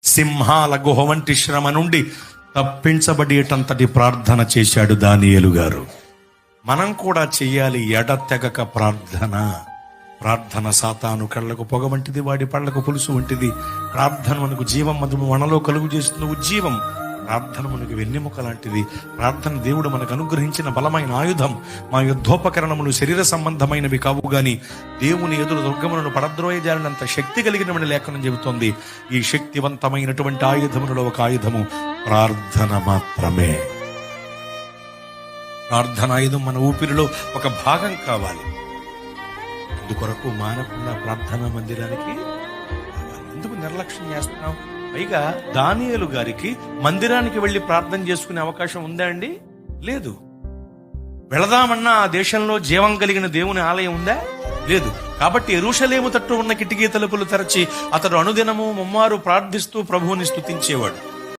సింహాల గుహ వంటి శ్రమ నుండి తప్పించబడేటంతటి ప్రార్థన చేశాడు దానియేలు గారు. మనం కూడా చెయ్యాలి ఎడతెగక ప్రార్థన సాతాను కళ్ళకు పొగ వంటిది, వాడి పళ్ళకు పులుసు వంటిది. ప్రార్థన మనకు జీవం, మధుము మనలో కలుగు చేస్తున్న ఉజ్జీవం. ప్రార్థన మనకు వెన్నెముక లాంటిది. ప్రార్థన దేవుడు మనకు అనుగ్రహించిన బలమైన ఆయుధం. మా యుద్ధోపకరణములు శరీర సంబంధమైనవి కావు గాని దేవుని ఎదురు దుర్గములను పడద్రోయజాలినంత శక్తి కలిగినవని లేఖనం చెబుతోంది. ఈ శక్తివంతమైనటువంటి ఆయుధములలో ఒక ఆయుధము ప్రార్థన మాత్రమే. ప్రార్థన ఆయుధం మన ఊపిరిలో ఒక భాగం కావాలి. అందుకొరకు మానకుండా ప్రార్థనా మందిరానికి ఎందుకు నిర్లక్ష్యం చేస్తున్నాం? పైగా దానియేలు గారికి మందిరానికి వెళ్ళి ప్రార్థన చేసుకునే అవకాశం ఉందా అండి? లేదు. వెళదామన్నా ఆ దేశంలో జీవం కలిగిన దేవుని ఆలయం ఉందా? లేదు. కాబట్టి యెరూషలేము తట్టు ఉన్న కిటికీ తలుపులు తెరచి అతడు అనుదినము ముమ్మారు ప్రార్థిస్తూ ప్రభువుని స్తుతించేవాడు.